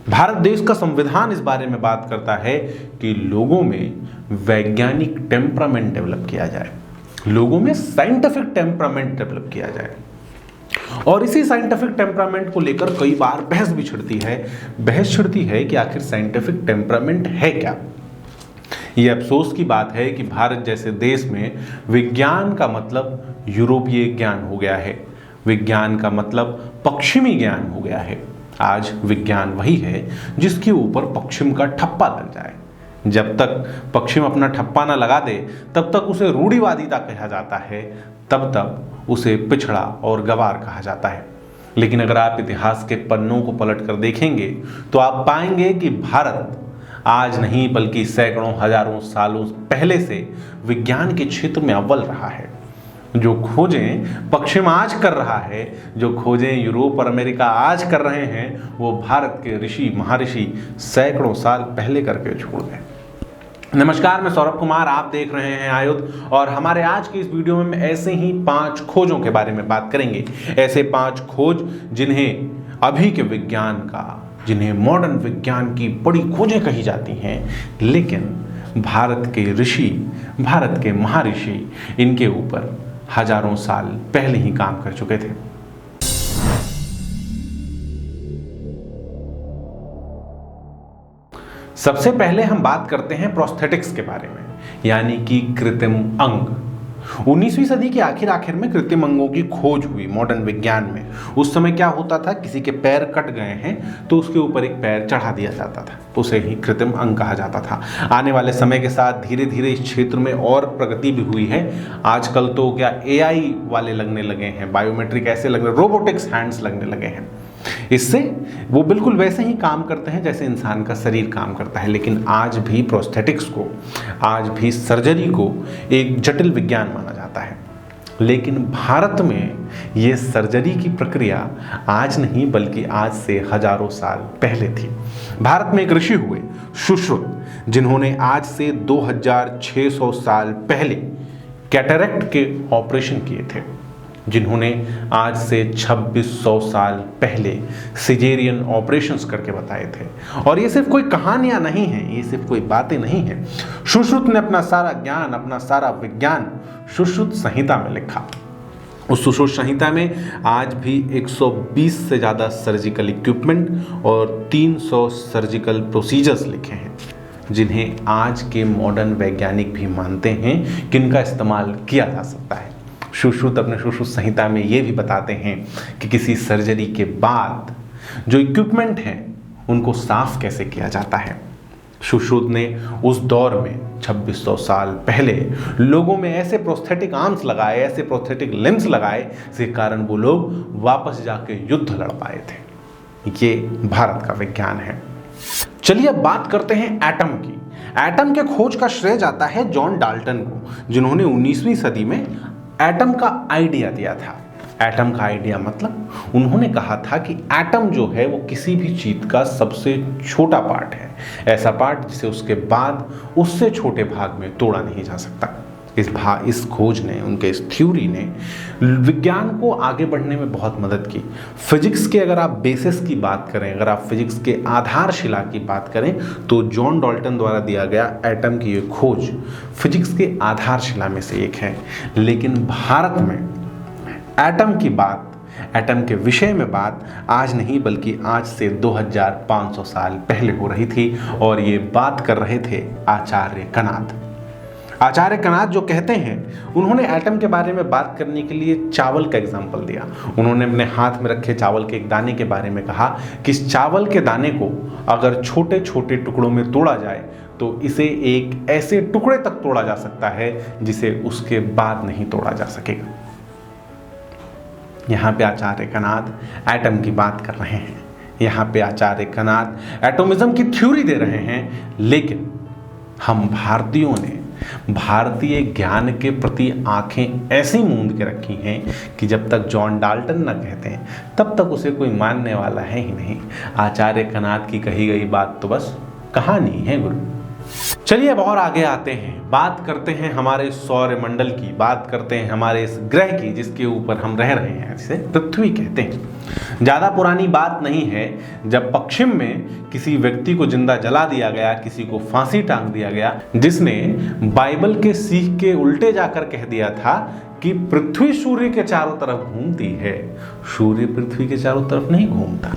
भारत देश का संविधान इस बारे में बात करता है कि लोगों में वैज्ञानिक टेम्परामेंट डेवलप किया जाए, लोगों में साइंटिफिक टेम्परामेंट डेवलप किया जाए। और इसी साइंटिफिक टेम्परामेंट को लेकर कई बार बहस भी छिड़ती है कि आखिर साइंटिफिक टेम्परामेंट है क्या। ये अफसोस की बात है कि भारत जैसे देश में विज्ञान का मतलब यूरोपीय ज्ञान हो गया है, विज्ञान का मतलब पश्चिमी ज्ञान हो गया है। आज विज्ञान वही है जिसके ऊपर पश्चिम का ठप्पा लग जाए। जब तक पश्चिम अपना ठप्पा ना लगा दे तब तक उसे रूढ़िवादिता कहा जाता है, तब तक उसे पिछड़ा और गंवार कहा जाता है। लेकिन अगर आप इतिहास के पन्नों को पलट कर देखेंगे तो आप पाएंगे कि भारत आज नहीं बल्कि सैकड़ों हजारों सालों पहले से विज्ञान के क्षेत्र में अव्वल रहा है। जो खोजें पश्चिम आज कर रहा है, जो खोजें यूरोप और अमेरिका आज कर रहे हैं, वो भारत के ऋषि महर्षि सैकड़ों साल पहले करके छोड़ गए। नमस्कार, मैं सौरभ कुमार, आप देख रहे हैं आयुध। और हमारे आज की इस वीडियो में ऐसे ही 5 खोजों के बारे में बात करेंगे। ऐसे 5 खोज जिन्हें अभी के विज्ञान का, जिन्हें मॉडर्न विज्ञान की बड़ी खोजें कही जाती हैं, लेकिन भारत के ऋषि, भारत के महर्षि इनके ऊपर हजारों साल पहले ही काम कर चुके थे। सबसे पहले हम बात करते हैं प्रोस्थेटिक्स के बारे में, यानी कि कृत्रिम अंग। 19वीं सदी के आखिर में कृत्रिम अंगों की खोज हुई मॉडर्न विज्ञान में। उस समय क्या होता था, किसी के पैर कट गए हैं तो उसके ऊपर एक पैर चढ़ा दिया जाता था, उसे ही कृत्रिम अंग कहा जाता था। आने वाले समय के साथ धीरे धीरे इस क्षेत्र में और प्रगति भी हुई है। आजकल तो क्या AI वाले लगने लगे हैं, बायोमेट्रिक ऐसे लगने, रोबोटिक्स हैंड्स लगने लगे हैं। इससे वो बिल्कुल वैसे ही काम करते हैं जैसे इंसान का शरीर काम करता है। लेकिन आज भी प्रोस्थेटिक्स को, आज भी सर्जरी को एक जटिल विज्ञान माना जाता है। लेकिन भारत में ये सर्जरी की प्रक्रिया आज नहीं बल्कि आज से हजारों साल पहले थी। भारत में एक ऋषि हुए सुश्रुत, जिन्होंने आज से 2600 साल पहले कैटरेक्ट के ऑपरेशन किए थे, जिन्होंने आज से 2600 साल पहले सिजेरियन ऑपरेशंस करके बताए थे। और ये सिर्फ कोई कहानियां नहीं हैं, ये सिर्फ कोई बातें नहीं हैं। सुश्रुत ने अपना सारा ज्ञान, अपना सारा विज्ञान सुश्रुत संहिता में लिखा। उस सुश्रुत संहिता में आज भी 120 से ज़्यादा सर्जिकल इक्विपमेंट और 300 सर्जिकल प्रोसीजर्स लिखे हैं, जिन्हें आज के मॉडर्न वैज्ञानिक भी मानते हैं कि इनका इस्तेमाल किया जा सकता है। सुश्रुत अपने सुश्रुत संहिता में ये भी बताते हैं कि किसी सर्जरी के बाद जो इक्विपमेंट हैं उनको साफ कैसे किया जाता है। सुश्रुत ने उस दौर में 2600 साल पहले लोगों में ऐसे प्रोस्थेटिक आर्म्स लगाए, ऐसे प्रोस्थेटिक लिम्स लगाए, जिसके कारण वो लोग वापस जाके युद्ध लड़ पाए थे। ये भारत का विज्ञान है। चलिए अब बात करते हैं एटम की। एटम के खोज का श्रेय जाता है जॉन डाल्टन को, जिन्होंने 19वीं सदी में एटम का आइडिया दिया था। एटम का आइडिया मतलब उन्होंने कहा था कि एटम जो है वो किसी भी चीज का सबसे छोटा पार्ट है, ऐसा पार्ट जिसे उसके बाद उससे छोटे भाग में तोड़ा नहीं जा सकता। इस खोज ने, उनके इस थ्योरी ने विज्ञान को आगे बढ़ने में बहुत मदद की। फिजिक्स के अगर आप बेसिस की बात करें, अगर आप फिजिक्स के आधारशिला की बात करें, तो जॉन डाल्टन द्वारा दिया गया एटम की ये खोज फिजिक्स के आधारशिला में से एक है। लेकिन भारत में एटम की बात, एटम के विषय में बात आज नहीं बल्कि आज से 2500 साल पहले हो रही थी। और ये बात कर रहे थे आचार्य कनाद। आचार्य कनाद जो कहते हैं, उन्होंने एटम के बारे में बात करने के लिए चावल का एग्जाम्पल दिया। उन्होंने अपने हाथ में रखे चावल के एक दाने के बारे में कहा कि इस चावल के दाने को अगर छोटे छोटे टुकड़ों में तोड़ा जाए तो इसे एक ऐसे टुकड़े तक तोड़ा जा सकता है जिसे उसके बाद नहीं तोड़ा जा सकेगा। यहाँ पे आचार्य कनाद एटम की बात कर रहे हैं, यहाँ पे आचार्य कनाद एटोमिज्म की थ्योरी दे रहे हैं। लेकिन हम भारतीयों ने भारतीय ज्ञान के प्रति आंखें ऐसी मूंद के रखी हैं कि जब तक जॉन डाल्टन न कहते हैं तब तक उसे कोई मानने वाला है ही नहीं। आचार्य कनाद की कही गई बात तो बस कहानी है गुरु। चलिए अब और आगे आते हैं, बात करते हैं हमारे सौरमंडल की, बात करते हैं हमारे इस ग्रह की जिसके ऊपर हम रह रहे हैं, जिसे पृथ्वी कहते हैं। ज़्यादा पुरानी बात नहीं है जब पश्चिम में किसी व्यक्ति को जिंदा जला दिया गया, किसी को फांसी टांग दिया गया, जिसने बाइबल के सीख के उल्टे जाकर कह दिया था कि पृथ्वी सूर्य के चारों तरफ घूमती है। सूर्य पृथ्वी के चारों तरफ नहीं घूमता।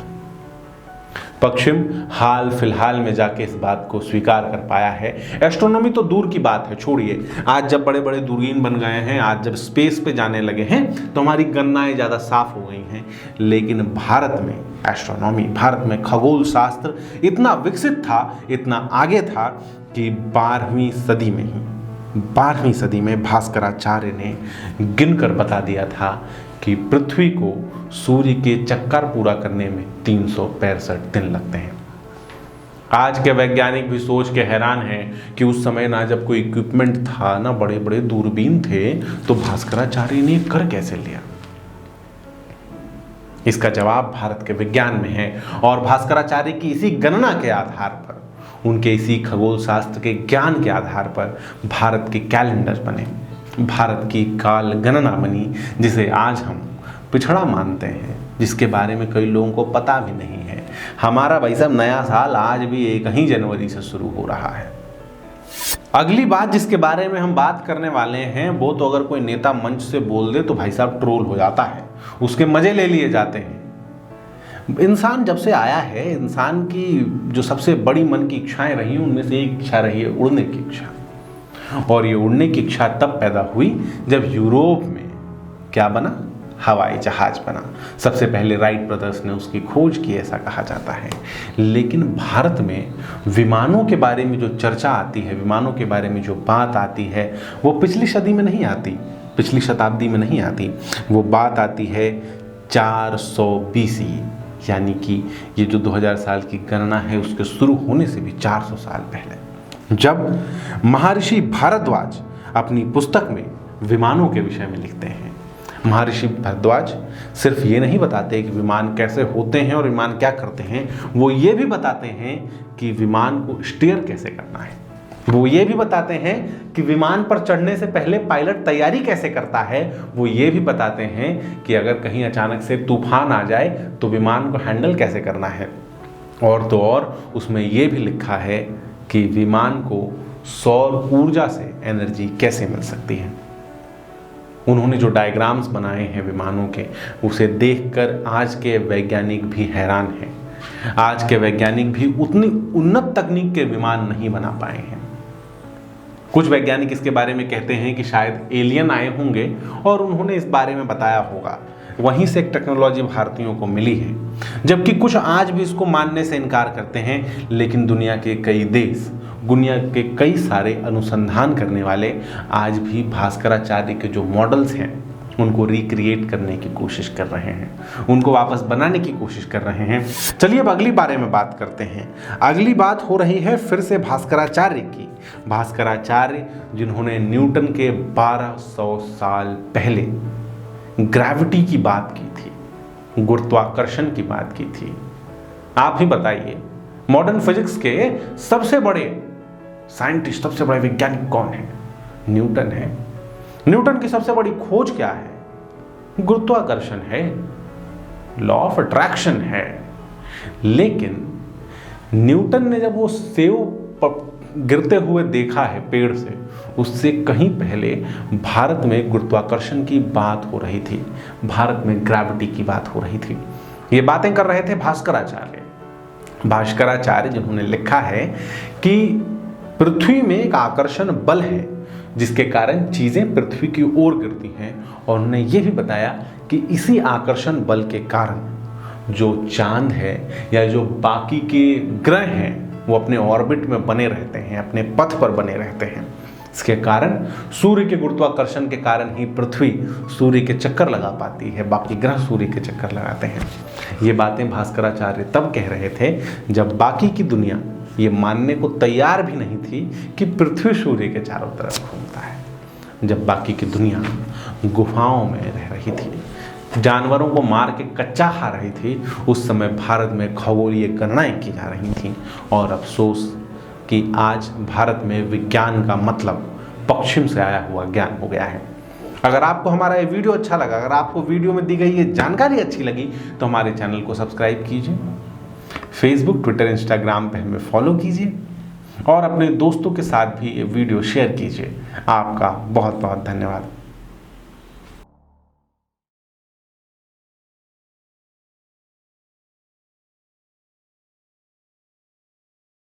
पश्चिम हाल फिलहाल में जाके इस बात को स्वीकार कर पाया है। एस्ट्रोनॉमी तो दूर की बात है, छोड़िए। आज जब बड़े बड़े दूरबीन बन गए हैं, आज जब स्पेस पे जाने लगे हैं तो हमारी गणनाएं ज़्यादा साफ हो गई हैं, लेकिन भारत में एस्ट्रोनॉमी, भारत में खगोल शास्त्र इतना विकसित था, इतना आगे था कि 12वीं सदी में भास्कराचार्य ने गिनकर बता दिया था कि पृथ्वी को सूर्य के चक्कर पूरा करने में 365 दिन लगते हैं। आज के वैज्ञानिक भी सोच के हैरान हैं कि उस समय ना जब कोई इक्विपमेंट था, ना बड़े बड़े दूरबीन थे, तो भास्कराचार्य ने कर कैसे लिया। इसका जवाब भारत के विज्ञान में है और भास्कराचार्य की इसी गणना के आधार पर, उनके इसी खगोल शास्त्र के ज्ञान के आधार पर भारत के कैलेंडर बने, भारत की काल गणना बनी, जिसे आज हम पिछड़ा मानते हैं, जिसके बारे में कई लोगों को पता भी नहीं है। हमारा भाई साहब नया साल आज भी 1 ही जनवरी से शुरू हो रहा है। अगली बात जिसके बारे में हम बात करने वाले हैं, वो तो अगर कोई नेता मंच से बोल दे तो भाई साहब ट्रोल हो जाता है, उसके मजे ले लिए जाते हैं। इंसान जब से आया है, इंसान की जो सबसे बड़ी मन की इच्छाएं रही, उनमें से एक इच्छा रही है उड़ने की इच्छा। और ये उड़ने की इच्छा तब पैदा हुई जब यूरोप में क्या बना, हवाई जहाज बना। सबसे पहले राइट ब्रदर्स ने उसकी खोज की, ऐसा कहा जाता है। लेकिन भारत में विमानों के बारे में जो चर्चा आती है, विमानों के बारे में जो बात आती है, वो पिछली सदी में नहीं आती, पिछली शताब्दी में नहीं आती। वो बात आती है 400 BC, यानी कि ये जो 2000 साल की गणना है उसके शुरू होने से भी 400 साल पहले, जब महर्षि भारद्वाज अपनी पुस्तक में विमानों के विषय में लिखते हैं। महर्षि भारद्वाज सिर्फ ये नहीं बताते कि विमान कैसे होते हैं और विमान क्या करते हैं, वो ये भी बताते हैं कि विमान को स्टीयर कैसे करना है। वो ये भी बताते हैं कि विमान पर चढ़ने से पहले पायलट तैयारी कैसे करता है। वो ये भी बताते हैं कि अगर कहीं अचानक से तूफान आ जाए तो विमान को हैंडल कैसे करना है। और तो और उसमें ये भी लिखा है कि विमान को सौर ऊर्जा से एनर्जी कैसे मिल सकती है। उन्होंने जो डायग्राम्स बनाए हैं विमानों के, उसे देखकर आज के वैज्ञानिक भी हैरान हैं। आज के वैज्ञानिक भी उतनी उन्नत तकनीक के विमान नहीं बना पाए हैं। कुछ वैज्ञानिक इसके बारे में कहते हैं कि शायद एलियन आए होंगे और उन्होंने इस बारे में बताया होगा, वहीं से एक टेक्नोलॉजी भारतीयों को मिली है। जबकि कुछ आज भी इसको मानने से इनकार करते हैं, लेकिन दुनिया के कई देश, दुनिया के कई सारे अनुसंधान करने वाले आज भी भास्कराचार्य के जो मॉडल्स हैं उनको रिक्रिएट करने की कोशिश कर रहे हैं, उनको वापस बनाने की कोशिश कर रहे हैं। चलिए अब अगली बारे में बात करते हैं। अगली बात हो रही है फिर से भास्कराचार्य की। भास्कराचार्य जिन्होंने न्यूटन के 1200 साल पहले ग्रेविटी की बात की थी, गुरुत्वाकर्षण की बात की थी। आप ही बताइए, मॉडर्न फिजिक्स के सबसे बड़े साइंटिस्ट, सबसे बड़े वैज्ञानिक कौन है? न्यूटन है। न्यूटन की सबसे बड़ी खोज क्या है? गुरुत्वाकर्षण है, लॉ ऑफ अट्रैक्शन है। लेकिन न्यूटन ने जब वो सेब गिरते हुए देखा है पेड़ से, उससे कहीं पहले भारत में गुरुत्वाकर्षण की बात हो रही थी, भारत में ग्रेविटी की बात हो रही थी। ये बातें कर रहे थे भास्कराचार्य। भास्कराचार्य जिन्होंने लिखा है कि पृथ्वी में एक आकर्षण बल है जिसके कारण चीजें पृथ्वी की ओर गिरती हैं, और उन्होंने ये भी बताया कि इसी आकर्षण बल के कारण जो चांद है या जो बाकी के ग्रह हैं वो अपने ऑर्बिट में बने रहते हैं, अपने पथ पर बने रहते हैं। इसके कारण सूर्य के गुरुत्वाकर्षण के कारण ही पृथ्वी सूर्य के चक्कर लगा पाती है, बाकी ग्रह सूर्य के चक्कर लगाते हैं। ये बातें भास्कराचार्य तब कह रहे थे जब बाकी की दुनिया ये मानने को तैयार भी नहीं थी कि पृथ्वी सूर्य के चारों तरफ घूमता है, जब बाकी की दुनिया गुफाओं में रह रही थी, जानवरों को मार के कच्चा खा रही थी। उस समय भारत में खगोलीय गणनाएं की जा रही थीं। और अफसोस कि आज भारत में विज्ञान का मतलब पश्चिम से आया हुआ ज्ञान हो गया है। अगर आपको हमारा ये वीडियो अच्छा लगा, अगर आपको वीडियो में दी गई ये जानकारी अच्छी लगी, तो हमारे चैनल को सब्सक्राइब कीजिए, फेसबुक, ट्विटर, इंस्टाग्राम पे हमें फॉलो कीजिए और अपने दोस्तों के साथ भी ये वीडियो शेयर कीजिए। आपका बहुत बहुत धन्यवाद।